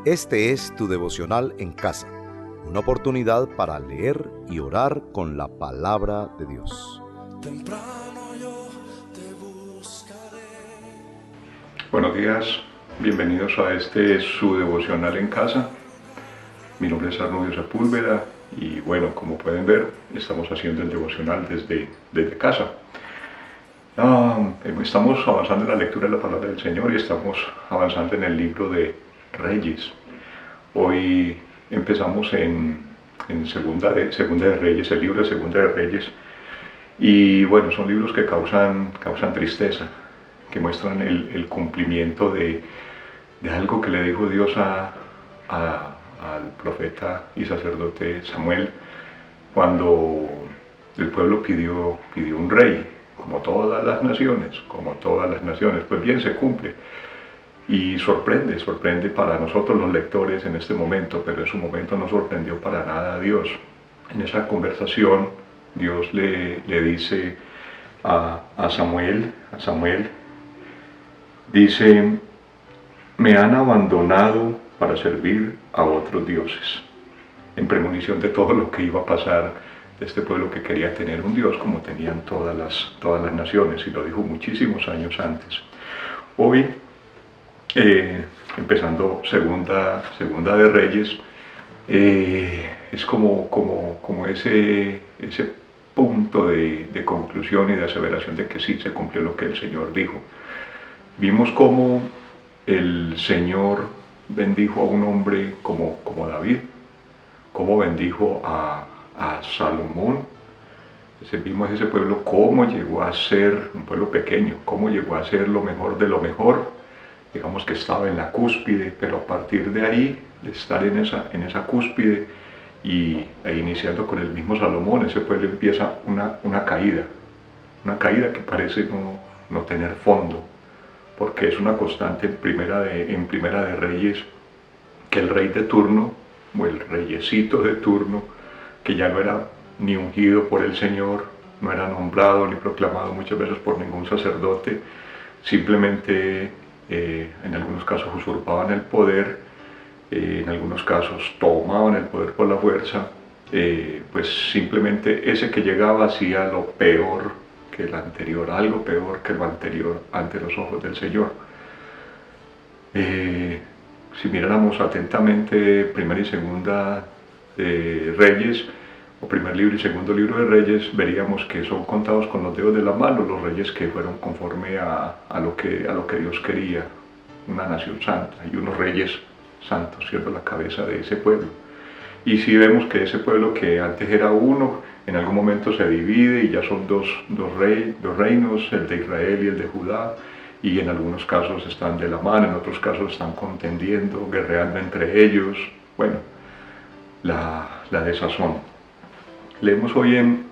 Este es tu devocional en casa, una oportunidad para leer y orar con la palabra de Dios. Temprano yo te buscaré. Buenos días, bienvenidos a este su devocional en casa. Mi nombre es Arnulfo Sepúlveda y bueno, como pueden ver, estamos haciendo el devocional desde casa. Estamos avanzando en la lectura de la palabra del Señor y estamos avanzando en el libro de Reyes. Hoy empezamos en segunda de Reyes, el libro de Segunda de Reyes. Y bueno, son libros que causan tristeza, que muestran el cumplimiento de algo que le dijo Dios al profeta y sacerdote Samuel cuando el pueblo pidió un rey, como todas las naciones, pues bien se cumple. Y sorprende para nosotros los lectores en este momento, pero en su momento no sorprendió para nada a Dios. En esa conversación Dios le dice a Samuel, dice: me han abandonado para servir a otros dioses, en premonición de todo lo que iba a pasar de este pueblo que quería tener un Dios como tenían todas las naciones, y lo dijo muchísimos años antes. Hoy, empezando segunda de Reyes, es como ese punto de conclusión y de aseveración de que sí se cumplió lo que el Señor dijo. Vimos cómo el Señor bendijo a un hombre como David, cómo bendijo a Salomón. Vimos ese pueblo cómo llegó a ser un pueblo pequeño, cómo llegó a ser lo mejor de lo mejor. Digamos que estaba en la cúspide, pero a partir de ahí, de estar en esa cúspide e iniciando con el mismo Salomón, ese pueblo empieza una caída que parece no tener fondo, porque es una constante en primera de Reyes, que el rey de turno, o el reyecito de turno, que ya no era ni ungido por el Señor, no era nombrado ni proclamado muchas veces por ningún sacerdote, simplemente en algunos casos usurpaban el poder, en algunos casos tomaban el poder por la fuerza, pues simplemente ese que llegaba hacía lo peor que el anterior, algo peor que lo anterior ante los ojos del Señor. Si miráramos atentamente primera y segunda de Reyes, o primer libro y segundo libro de Reyes, veríamos que son contados con los dedos de la mano los reyes que fueron conforme a lo que Dios quería, una nación santa y unos reyes santos siendo la cabeza de ese pueblo. Y si vemos que ese pueblo que antes era uno, en algún momento se divide y ya son dos reinos, el de Israel y el de Judá, y en algunos casos están de la mano, en otros casos están contendiendo, guerreando entre ellos. Bueno, la desazón. Leemos hoy en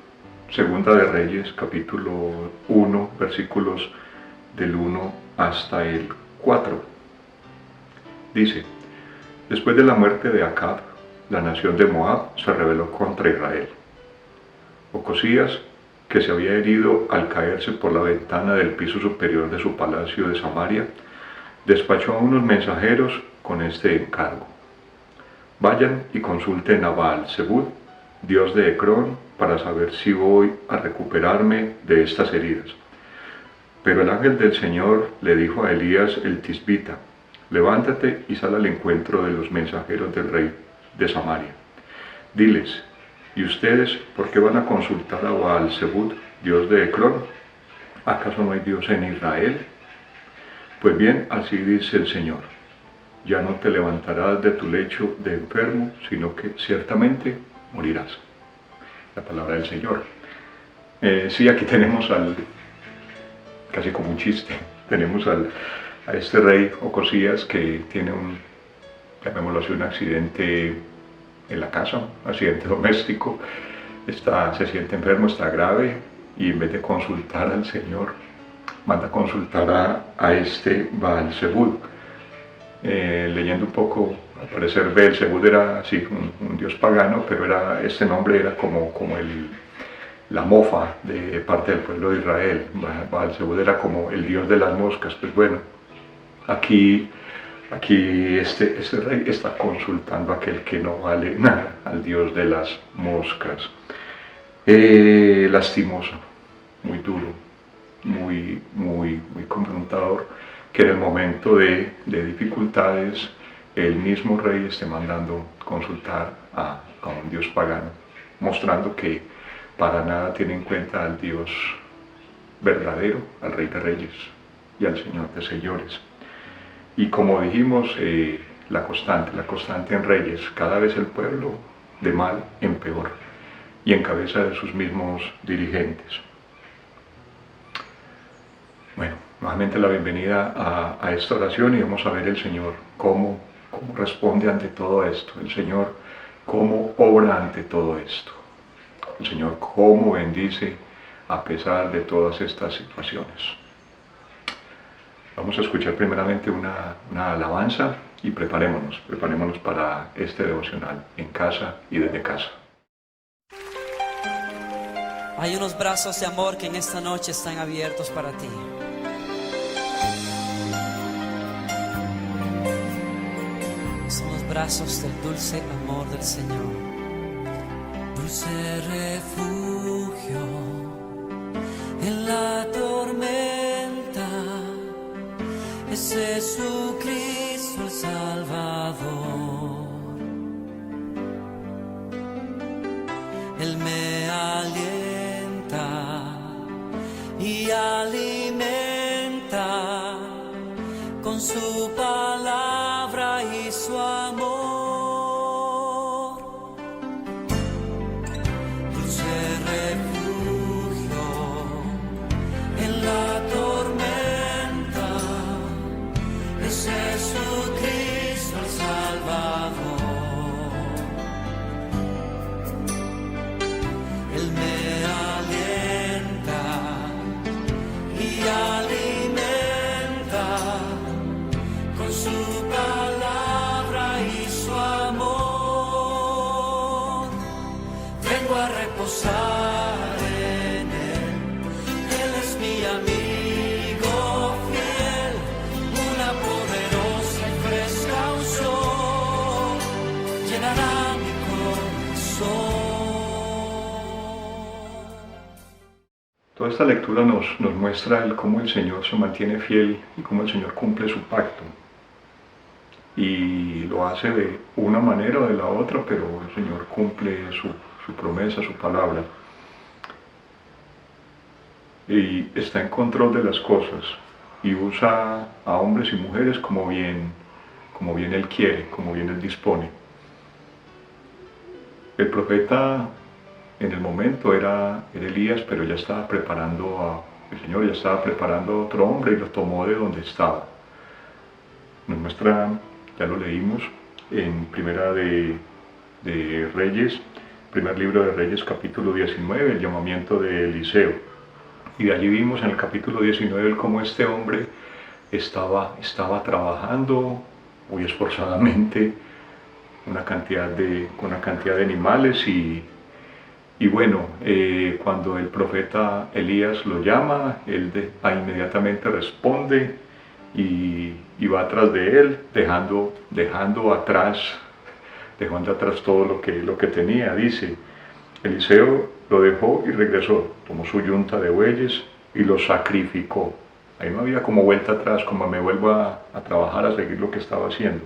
Segunda de Reyes, capítulo 1, versículos del 1 hasta el 4. Dice: después de la muerte de Acab, la nación de Moab se rebeló contra Israel. Ocosías, que se había herido al caerse por la ventana del piso superior de su palacio de Samaria, despachó a unos mensajeros con este encargo: vayan y consulten a Baal-Zebub, dios de Ecrón, para saber si voy a recuperarme de estas heridas. Pero el ángel del Señor le dijo a Elías el tisbita: levántate y sal al encuentro de los mensajeros del rey de Samaria. Diles: ¿y ustedes por qué van a consultar a Baal-Zebub, dios de Ecrón? ¿Acaso no hay Dios en Israel? Pues bien, así dice el Señor: ya no te levantarás de tu lecho de enfermo, sino que ciertamente morirás. La palabra del Señor. Sí, aquí tenemos casi como un chiste, tenemos a este rey Ocosías que tiene llamémoslo así, un accidente en la casa, un accidente doméstico, se siente enfermo, está grave, y en vez de consultar al Señor, manda a consultar a este Baal-Zebub. Leyendo un poco, al parecer Baal-Zebub era así un dios pagano, pero este nombre era como la mofa de parte del pueblo de Israel. Baal-Zebub era como el dios de las moscas. Pues bueno, aquí Aquí este rey está consultando a aquel que no vale nada, al Dios de las moscas. Lastimoso, muy duro, muy confrontador, que en el momento de dificultades el mismo rey esté mandando consultar a un Dios pagano, mostrando que para nada tiene en cuenta al Dios verdadero, al Rey de Reyes y al Señor de Señores. Y como dijimos, la constante en Reyes, cada vez el pueblo de mal en peor y en cabeza de sus mismos dirigentes. Bueno, nuevamente la bienvenida a esta oración y vamos a ver el Señor cómo responde ante todo esto, el Señor cómo obra ante todo esto, el Señor cómo bendice a pesar de todas estas situaciones. Vamos a escuchar primeramente una alabanza y preparémonos para este devocional en casa y desde casa. Hay unos brazos de amor que en esta noche están abiertos para ti. Son los brazos del dulce amor del Señor. Dulce refugio en la tormenta, es Jesucristo el Salvador. Él me alienta y alimenta con su palabra y su amor. Dulce refugio en la tormenta, es Jesucristo el Salvador. Él me alienta y alimenta con su palabra y su amor. Vengo a reposar en Él, Él es mi amigo fiel, una poderosa y fresca unción llenará mi corazón. Toda esta lectura nos muestra cómo el Señor se mantiene fiel y cómo el Señor cumple su pacto. Y lo hace de una manera o de la otra, pero el Señor cumple su promesa, su palabra. Y está en control de las cosas y usa a hombres y mujeres como bien Él quiere, como bien Él dispone. El profeta en el momento era Elías, pero ya estaba preparando el Señor ya estaba preparando a otro hombre y lo tomó de donde estaba. Nos muestra, ya lo leímos en Primera de Reyes, primer libro de Reyes, capítulo 19, el llamamiento de Eliseo. Y de allí vimos en el capítulo 19 cómo este hombre estaba trabajando muy esforzadamente con una cantidad de animales y bueno, cuando el profeta Elías lo llama, él inmediatamente responde y va atrás de él, dejando atrás todo lo que tenía. Dice, Eliseo lo dejó y regresó, tomó su yunta de bueyes y lo sacrificó. Ahí no había como vuelta atrás, como me vuelvo a trabajar, a seguir lo que estaba haciendo.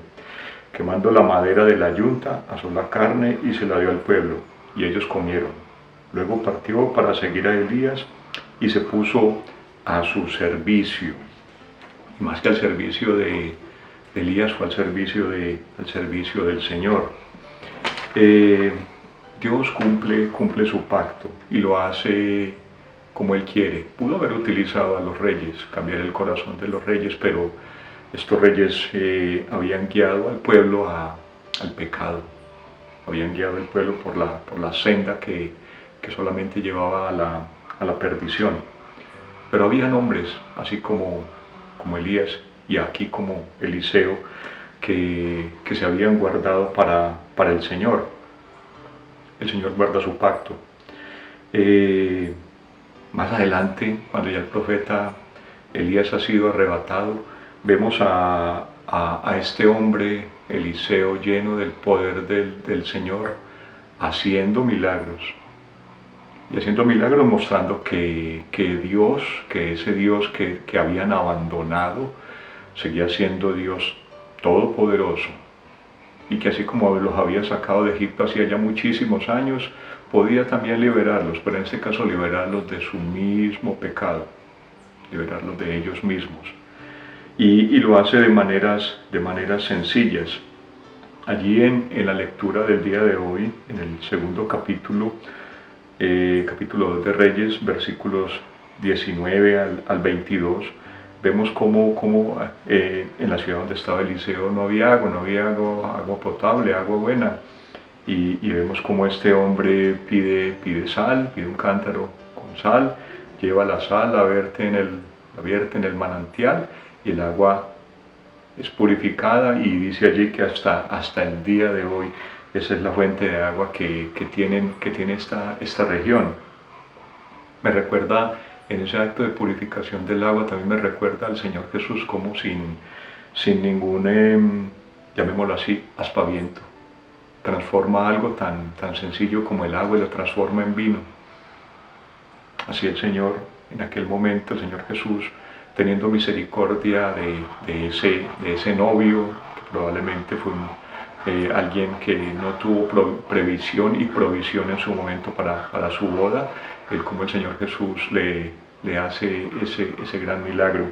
Quemando la madera de la yunta, asó la carne y se la dio al pueblo, y ellos comieron. Luego partió para seguir a Elías y se puso a su servicio. Y más que al servicio de Elías, fue al servicio del Señor. Dios cumple su pacto y lo hace como Él quiere. Pudo haber utilizado a los reyes, cambiar el corazón de los reyes, pero estos reyes habían guiado al pueblo al pecado. Habían guiado al pueblo por la senda que solamente llevaba a la perdición. Pero habían hombres, así como Elías y aquí como Eliseo, que se habían guardado para el Señor. El Señor guarda su pacto. Más adelante, cuando ya el profeta Elías ha sido arrebatado, vemos a a este hombre Eliseo lleno del poder del Señor, haciendo milagros. Y haciendo milagros mostrando que Dios, que ese Dios que habían abandonado, seguía siendo Dios todopoderoso. Y que así como los había sacado de Egipto hacía ya muchísimos años, podía también liberarlos, pero en este caso liberarlos de su mismo pecado, liberarlos de ellos mismos. Y lo hace de maneras sencillas. Allí en la lectura del día de hoy, en el segundo capítulo 2 de Reyes, versículos 19 al 22, vemos cómo en la ciudad donde estaba Eliseo no había agua potable, agua buena. Y vemos cómo este hombre pide sal, pide un cántaro con sal, lleva la sal, la vierte en el manantial, y el agua es purificada, y dice allí que hasta el día de hoy esa es la fuente de agua que tiene esta región. Me recuerda, en ese acto de purificación del agua, también me recuerda al Señor Jesús como sin ningún, llamémoslo así, aspaviento. Transforma algo tan sencillo como el agua y lo transforma en vino. Así el Señor, en aquel momento, el Señor Jesús, teniendo misericordia de ese novio, que probablemente fue alguien que no tuvo previsión y provisión en su momento para su boda, como el Señor Jesús le hace ese gran milagro.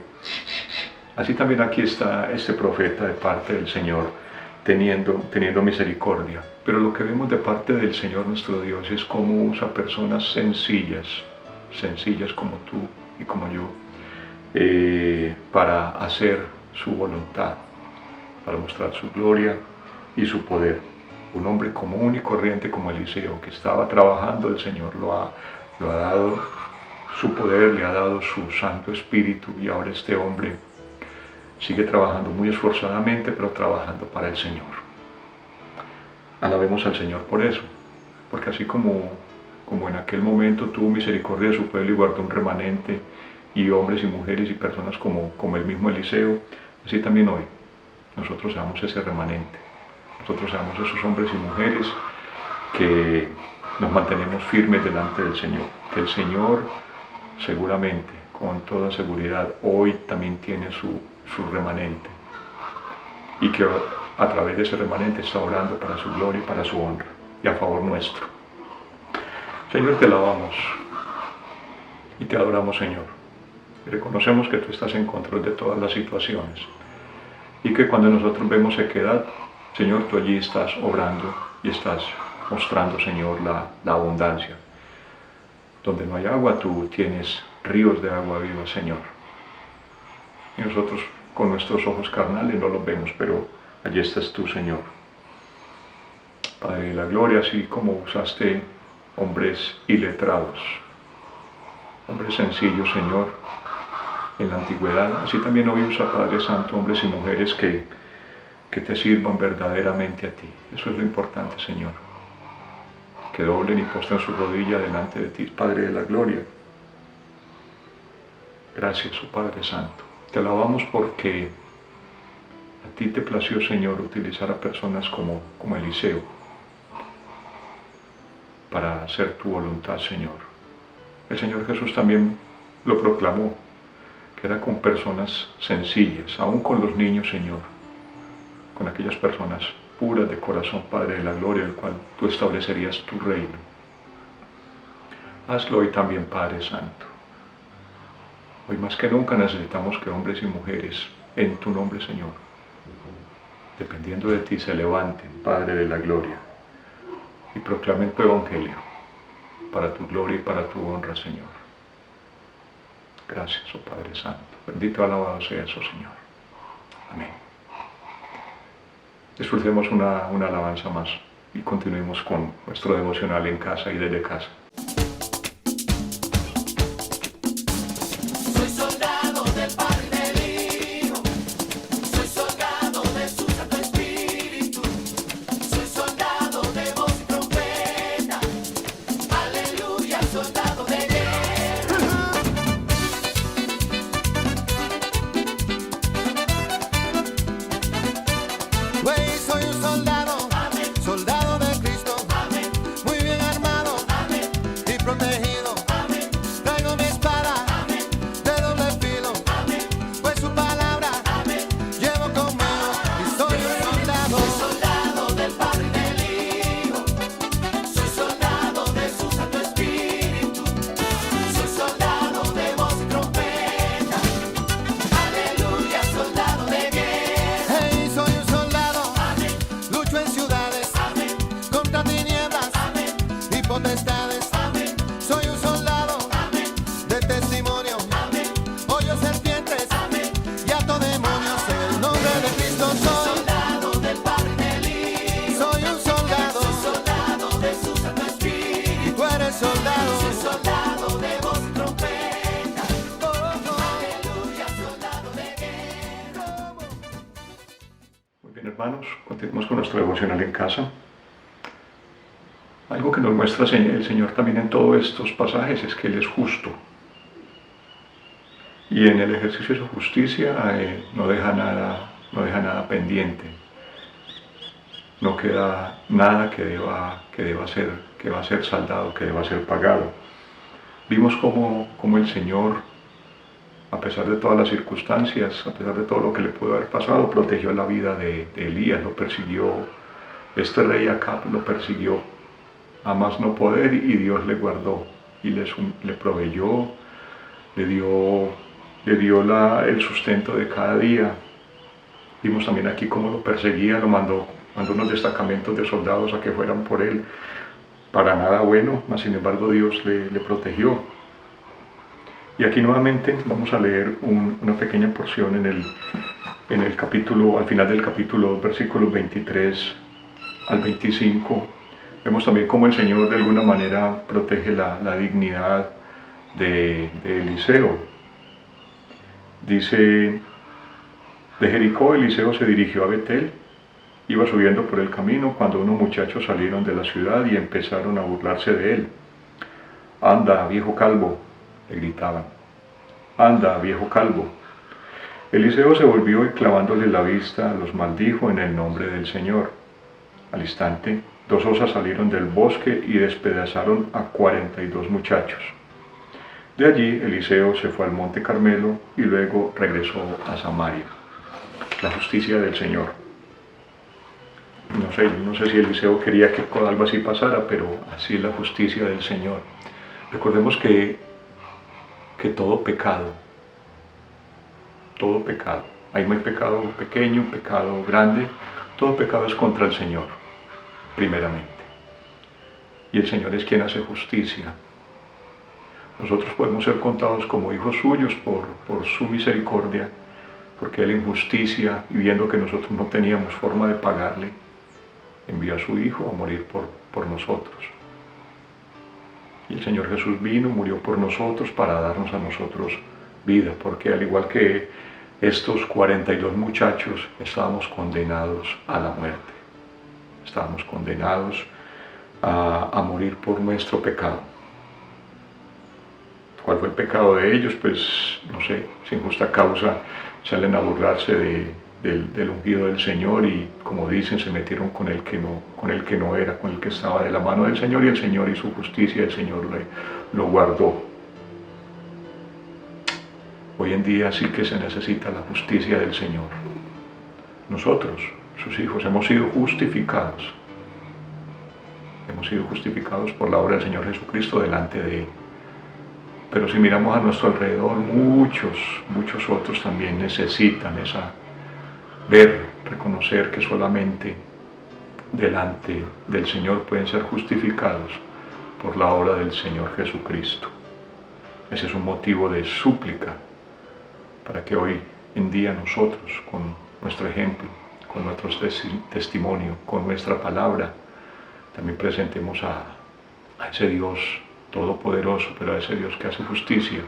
Así también aquí está este profeta de parte del Señor, teniendo misericordia. Pero lo que vemos de parte del Señor nuestro Dios es cómo usa personas sencillas como tú y como yo, para hacer su voluntad, para mostrar su gloria y su poder. Un hombre común y corriente como Eliseo, que estaba trabajando, el Señor lo ha dado su poder, le ha dado su Santo Espíritu, y ahora este hombre sigue trabajando muy esforzadamente, pero trabajando para el Señor. Alabemos al Señor por eso, porque así como en aquel momento tuvo misericordia de su pueblo y guardó un remanente, y hombres y mujeres y personas como el mismo Eliseo, así también hoy nosotros seamos ese remanente. Nosotros seamos esos hombres y mujeres que nos mantenemos firmes delante del Señor. Que el Señor seguramente, con toda seguridad, hoy también tiene su remanente, y que a través de ese remanente está orando para su gloria y para su honra y a favor nuestro. Señor, te alabamos y te adoramos, Señor, y reconocemos que tú estás en control de todas las situaciones, y que cuando nosotros vemos sequedad, Señor, tú allí estás obrando y estás mostrando, Señor, la abundancia. Donde no hay agua, tú tienes ríos de agua viva, Señor. Y nosotros con nuestros ojos carnales no los vemos, pero allí estás tú, Señor. Padre de la gloria, así como usaste hombres iletrados, hombres sencillos, Señor, en la antigüedad, así también hoy usa, Padre Santo, hombres y mujeres que te sirvan verdaderamente a ti. Eso es lo importante, Señor. Que doblen y postren su rodilla delante de ti, Padre de la gloria. Gracias, oh Padre Santo. Te alabamos porque a ti te plació, Señor, utilizar a personas como Eliseo para hacer tu voluntad, Señor. El Señor Jesús también lo proclamó, que era con personas sencillas, aún con los niños, Señor, con aquellas personas puras de corazón, Padre de la gloria, el cual tú establecerías tu reino. Hazlo hoy también, Padre Santo. Hoy más que nunca necesitamos que hombres y mujeres, en tu nombre, Señor, dependiendo de ti, se levanten, Padre de la gloria, y proclamen tu evangelio para tu gloria y para tu honra, Señor. Gracias, oh Padre Santo. Bendito y alabado sea eso, Señor. Amén. Disfrutemos una alabanza más y continuemos con nuestro devocional en casa y desde casa. hermanos, continuemos con nuestro devocional en casa. Algo que nos muestra el Señor también en todos estos pasajes es que Él es justo. Y en el ejercicio de su justicia no deja nada pendiente. No queda nada que deba ser saldado, que deba ser pagado. Vimos cómo el Señor, a pesar de todas las circunstancias, a pesar de todo lo que le pudo haber pasado, protegió la vida de Elías, lo persiguió. Este rey Acab lo persiguió a más no poder y Dios le guardó y le proveyó, le dio el sustento de cada día. Vimos también aquí cómo lo perseguía, lo mandó unos destacamentos de soldados a que fueran por él, para nada bueno, mas sin embargo Dios le protegió. Y aquí nuevamente vamos a leer una pequeña porción en el capítulo, al final del capítulo 2, versículos 23 al 25. Vemos también cómo el Señor de alguna manera protege la dignidad de Eliseo. Dice, de Jericó Eliseo se dirigió a Betel, iba subiendo por el camino cuando unos muchachos salieron de la ciudad y empezaron a burlarse de él. «Anda, viejo calvo», le gritaban. «Anda, viejo calvo». Eliseo se volvió y clavándole la vista los maldijo en el nombre del Señor. Al instante, 2 osas salieron del bosque y despedazaron a 42 muchachos. De allí Eliseo se fue al monte Carmelo y luego regresó a Samaria. La justicia del Señor. No sé si Eliseo quería que algo así pasara, pero así es la justicia del Señor. Recordemos que todo pecado, hay un pecado pequeño, un pecado grande, todo pecado es contra el Señor, primeramente. Y el Señor es quien hace justicia. Nosotros podemos ser contados como hijos suyos por su misericordia, porque Él en justicia, y viendo que nosotros no teníamos forma de pagarle, envió a su Hijo a morir por nosotros. Y el Señor Jesús vino, murió por nosotros para darnos a nosotros vida, porque al igual que estos 42 muchachos, estábamos condenados a la muerte. Estábamos condenados a morir por nuestro pecado. ¿Cuál fue el pecado de ellos? Pues, no sé, sin justa causa salen a burlarse del ungido del Señor y, como dicen, se metieron con el que no era, con el que estaba de la mano del Señor, y el Señor hizo justicia, el Señor lo guardó. Hoy en día sí que se necesita la justicia del Señor. Nosotros, sus hijos, hemos sido justificados. Hemos sido justificados por la obra del Señor Jesucristo delante de Él. Pero si miramos a nuestro alrededor, muchos otros también necesitan reconocer que solamente delante del Señor pueden ser justificados por la obra del Señor Jesucristo. Ese es un motivo de súplica para que hoy en día nosotros, con nuestro ejemplo, con nuestro testimonio, con nuestra palabra, también presentemos a ese Dios todopoderoso, pero a ese Dios que hace justicia,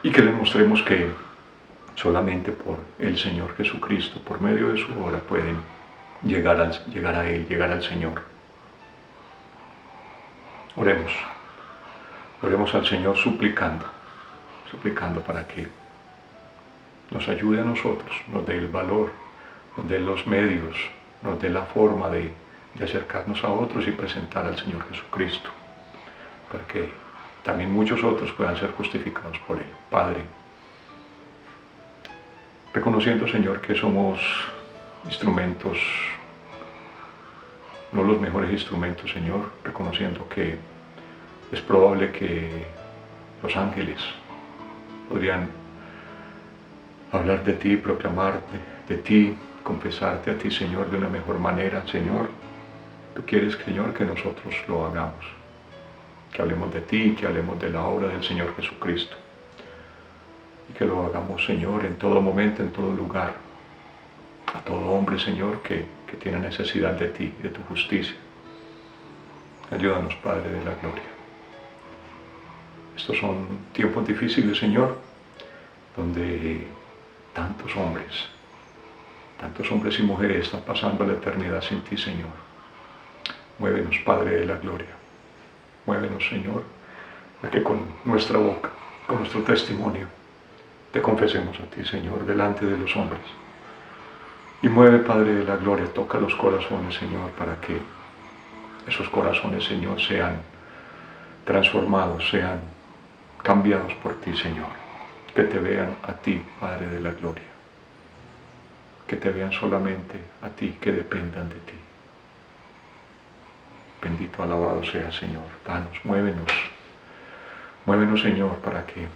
y que demostremos que solamente por el Señor Jesucristo, por medio de su obra, pueden llegar a Él, llegar al Señor. Oremos al Señor suplicando para que nos ayude a nosotros, nos dé el valor, nos dé los medios, nos dé la forma de acercarnos a otros y presentar al Señor Jesucristo, para que también muchos otros puedan ser justificados por Él. Padre, reconociendo, Señor, que somos instrumentos, no los mejores instrumentos, Señor, reconociendo que es probable que los ángeles podrían hablar de ti, proclamar de ti, confesarte a ti, Señor, de una mejor manera. Señor, tú quieres, Señor, que nosotros lo hagamos, que hablemos de ti, que hablemos de la obra del Señor Jesucristo, y que lo hagamos, Señor, en todo momento, en todo lugar, a todo hombre, Señor, que tiene necesidad de ti, de tu justicia. Ayúdanos, Padre de la gloria. Estos son tiempos difíciles, Señor, donde tantos hombres Tantos hombres y mujeres están pasando la eternidad sin ti, Señor. Muévenos, Padre de la gloria. Muévenos, Señor, para que con nuestra boca, con nuestro testimonio, te confesemos a ti, Señor, delante de los hombres. Y mueve, Padre de la gloria, toca los corazones, Señor, para que esos corazones, Señor, sean transformados, sean cambiados por ti, Señor. Que te vean a ti, Padre de la gloria. Que te vean solamente a ti, que dependan de ti. Bendito, alabado sea, Señor. Danos, muévenos, Señor, para que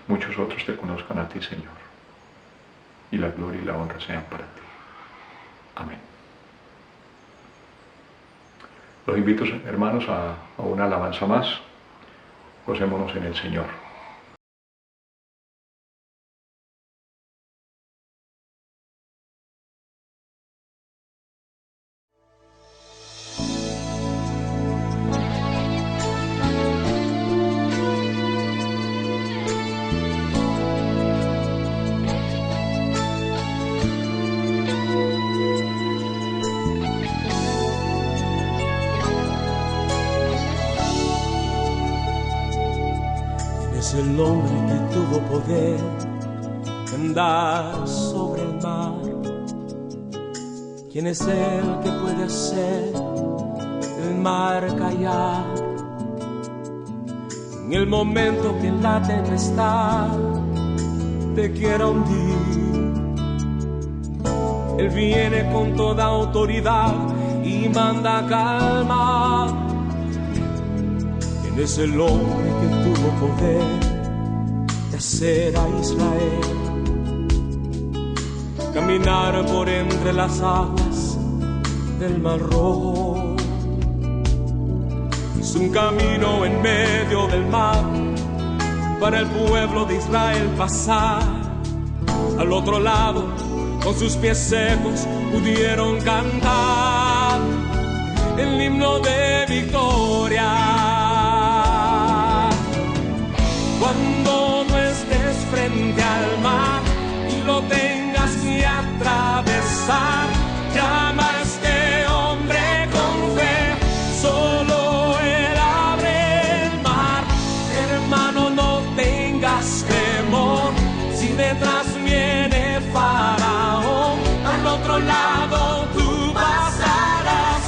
muchos otros te conozcan a ti, Señor. Y la gloria y la honra sean para ti. Amén. Los invito, hermanos, a una alabanza más. Gocémonos en el Señor. Es el hombre que tuvo poder de andar sobre el mar. ¿Quién es el que puede hacer el mar callar? En el momento que la tempestad te quiera hundir, Él viene con toda autoridad y manda calma. ¿Quién es el hombre que tuvo poder de hacer a Israel caminar por entre las aguas del Mar Rojo? Es un camino en medio del mar para el pueblo de Israel pasar. Al otro lado, con sus pies secos, pudieron cantar el himno de victoria. Cuando no estés frente al mar y lo tengas que atravesar, llama a este hombre con fe, solo Él abre el mar. Hermano, no tengas temor, si detrás viene Faraón, al otro lado tú pasarás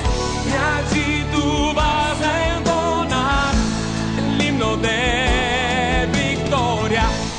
y allí tú vas a entonar el himno de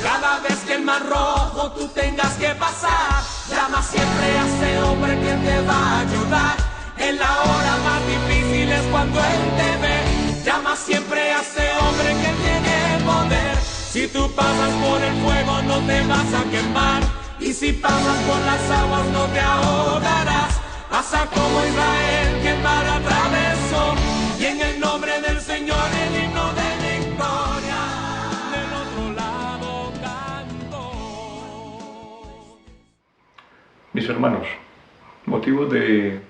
cada vez que el Mar Rojo tú tengas que pasar. Llama siempre a ese hombre que te va a ayudar. En la hora más difícil es cuando Él te ve. Llama siempre a ese hombre que tiene poder. Si tú pasas por el fuego no te vas a quemar, y si pasas por las aguas no te ahogarás. Pasa como Israel que el mar atravesó, y en el nombre del Señor el himno de victoria del otro lado cantó. Mis hermanos, motivos de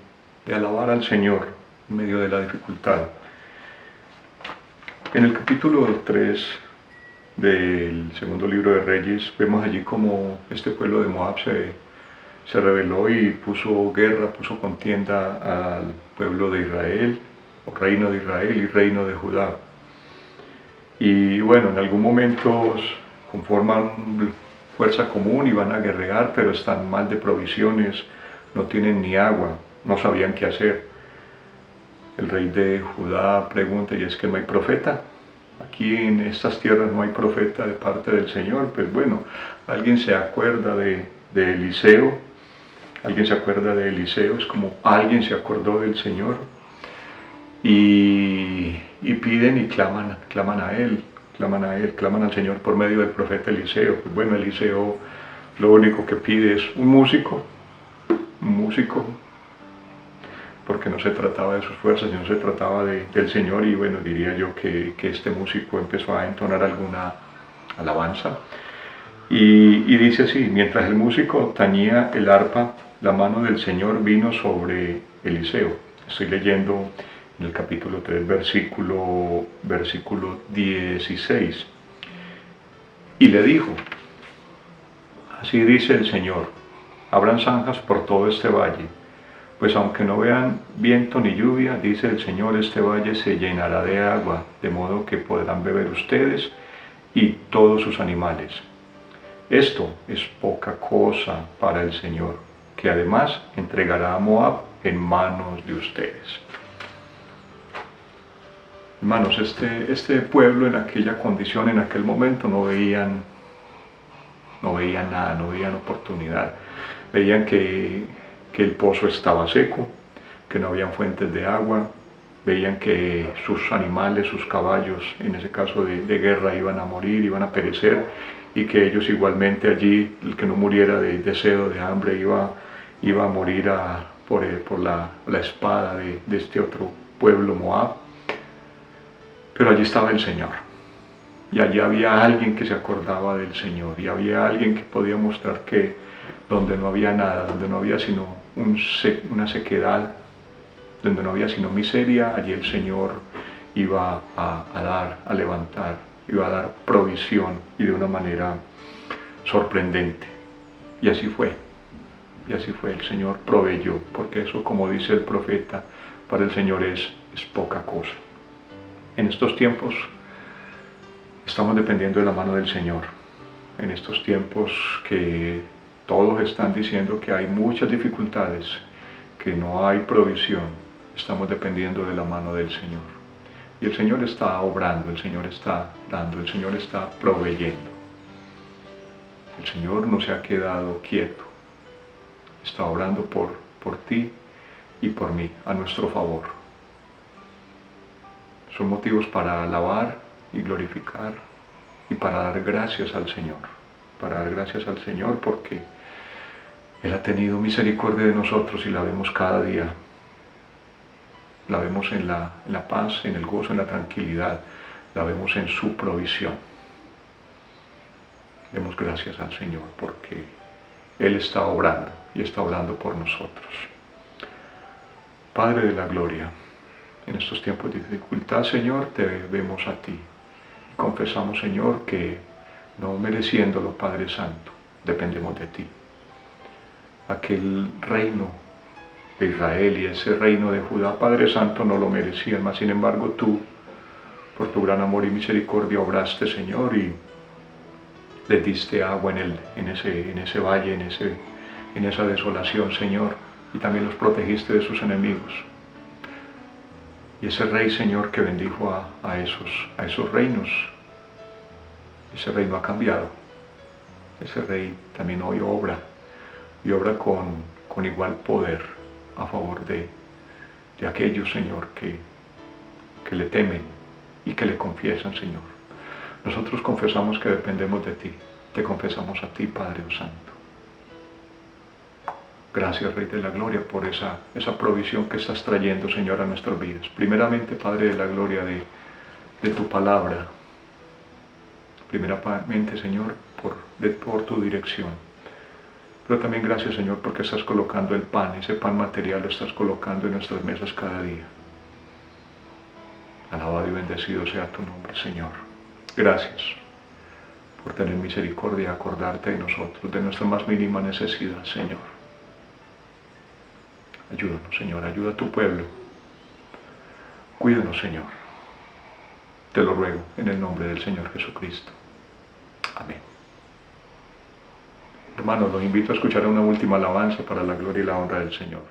alabar al Señor en medio de la dificultad. En el capítulo 3 del segundo libro de Reyes, vemos allí como este pueblo de Moab se rebeló y puso guerra, puso contienda al pueblo de Israel, o reino de Israel y reino de Judá. Y bueno, en algún momento conforman fuerza común y van a guerrear, pero están mal de provisiones, no tienen ni agua, no sabían qué hacer. El rey de Judá pregunta, ¿y es que no hay profeta? Aquí en estas tierras no hay profeta de parte del Señor. Pues bueno, alguien se acuerda de Eliseo, es como alguien se acordó del Señor, y piden y claman a él, claman al Señor por medio del profeta Eliseo. Pues bueno, Eliseo lo único que pide es un músico, porque no se trataba de sus fuerzas, sino se trataba del Señor. Y bueno, diría yo que este músico empezó a entonar alguna alabanza, y dice así: mientras el músico tañía el arpa, la mano del Señor vino sobre Eliseo. Estoy leyendo en el capítulo 3, versículo 16. Y le dijo: así dice el Señor, habrán zanjas por todo este valle, pues aunque no vean viento ni lluvia, dice el Señor, este valle se llenará de agua, de modo que podrán beber ustedes y todos sus animales. Esto es poca cosa para el Señor, que además entregará a Moab en manos de ustedes. Hermanos, este pueblo en aquella condición, en aquel momento, no veían nada, no veían oportunidad. Veían que el pozo estaba seco, que no habían fuentes de agua, veían que sus animales, sus caballos, en ese caso de guerra, iban a morir, iban a perecer, y que ellos igualmente allí, el que no muriera de sed o de hambre, iba a morir por la espada de este otro pueblo, Moab. Pero allí estaba el Señor, y allí había alguien que se acordaba del Señor, y había alguien que podía mostrar que donde no había nada, donde no había sino una sequedad, donde no había sino miseria, allí el Señor iba a levantar, iba a dar provisión, y de una manera sorprendente. Y así fue, el Señor proveyó, porque eso, como dice el profeta, para el Señor es poca cosa. En estos tiempos estamos dependiendo de la mano del Señor. En estos tiempos que todos están diciendo que hay muchas dificultades, que no hay provisión, estamos dependiendo de la mano del Señor. Y el Señor está obrando, el Señor está dando, el Señor está proveyendo. El Señor no se ha quedado quieto, está obrando por ti y por mí, a nuestro favor. Son motivos para alabar y glorificar y para dar gracias al Señor. Para dar gracias al Señor porque Él ha tenido misericordia de nosotros y la vemos cada día. La vemos en la paz, en el gozo, en la tranquilidad. La vemos en su provisión. Demos gracias al Señor porque Él está obrando y está obrando por nosotros. Padre de la gloria, en estos tiempos de dificultad, Señor, te vemos a ti. Confesamos, Señor, que no mereciéndolo, Padre Santo, dependemos de ti. Aquel reino de Israel y ese reino de Judá, Padre Santo, no lo merecían, mas sin embargo tú, por tu gran amor y misericordia, obraste, Señor, y les diste agua en ese valle, en esa desolación, Señor, y también los protegiste de sus enemigos. Y ese rey, Señor, que bendijo a esos reinos, ese reino ha cambiado. Ese rey también hoy obra, y obra con igual poder a favor de aquellos, Señor, que le temen y que le confiesan, Señor. Nosotros confesamos que dependemos de ti, te confesamos a ti, Padre Santo. Gracias, Rey de la Gloria, por esa provisión que estás trayendo, Señor, a nuestras vidas. Primeramente, Padre de la Gloria, de tu palabra. Primeramente, Señor, por tu dirección. Pero también gracias, Señor, porque estás colocando el pan, ese pan material lo estás colocando en nuestras mesas cada día. Alabado y bendecido sea tu nombre, Señor. Gracias por tener misericordia y acordarte de nosotros, de nuestra más mínima necesidad, Señor. Ayúdanos, Señor, ayuda a tu pueblo. Cuídanos, Señor. Te lo ruego en el nombre del Señor Jesucristo. Amén. Hermanos, los invito a escuchar una última alabanza para la gloria y la honra del Señor.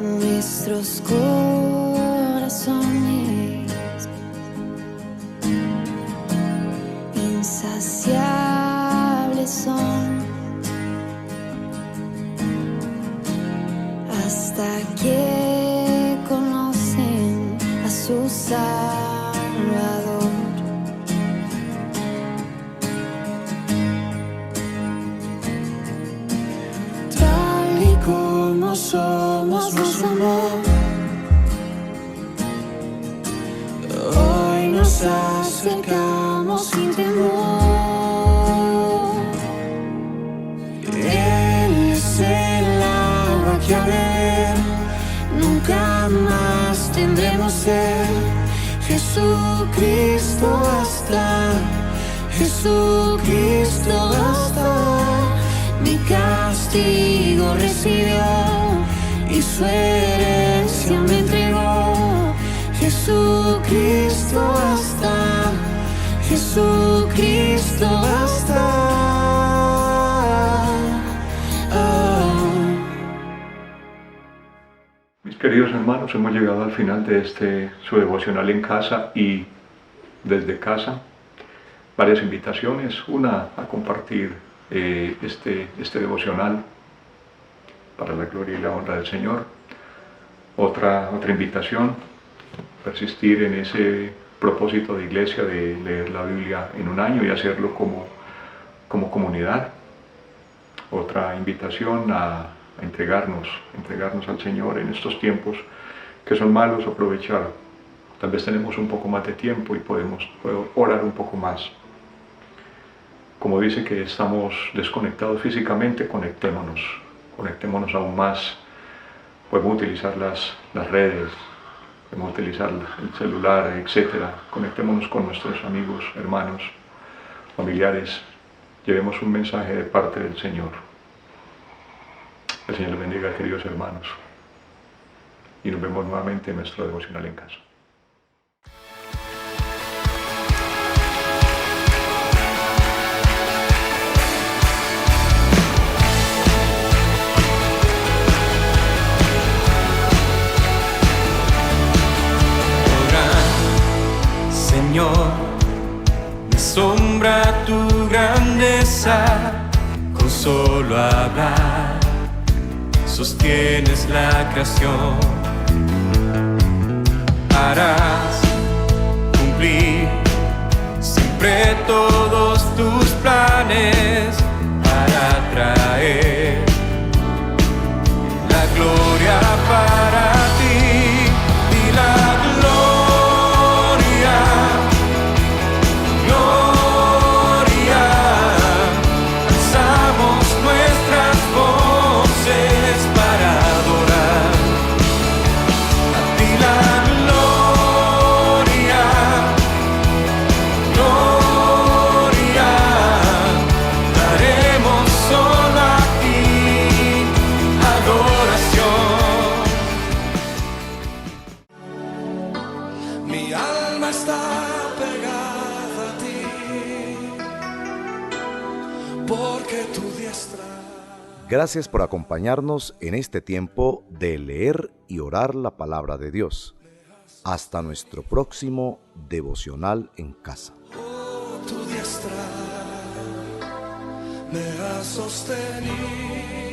Nuestros corazones insaciables son hasta que conocen a su Salvador. Tal y como somos, nos amó. Hoy nos acercamos sin temor. que ha de ver, nunca más tendremos sed. Jesucristo basta, Jesucristo basta. Mi castigo recibió y su herencia me entregó. Jesucristo basta, Jesucristo basta. Mis queridos hermanos, hemos llegado al final de su devocional en casa y desde casa. Varias invitaciones, una a compartir este devocional para la gloria y la honra del Señor. Otra invitación, persistir en ese propósito de iglesia de leer la Biblia en un año y hacerlo como comunidad. Otra invitación a entregarnos al Señor en estos tiempos que son malos, aprovechar. Tal vez tenemos un poco más de tiempo y podemos orar un poco más. Como dice que estamos desconectados físicamente, conectémonos aún más. Podemos utilizar las redes, podemos utilizar el celular, etc. Conectémonos con nuestros amigos, hermanos, familiares. Llevemos un mensaje de parte del Señor. El Señor les bendiga, queridos hermanos. Y nos vemos nuevamente en nuestro devocional en casa. Señor, me asombra tu grandeza, con solo hablar sostienes la creación. Harás cumplir siempre todos tus planes para traer la gloria para ti y la Gracias por acompañarnos en este tiempo de leer y orar la palabra de Dios. Hasta nuestro próximo devocional en casa. Tu diestra me ha sostenido.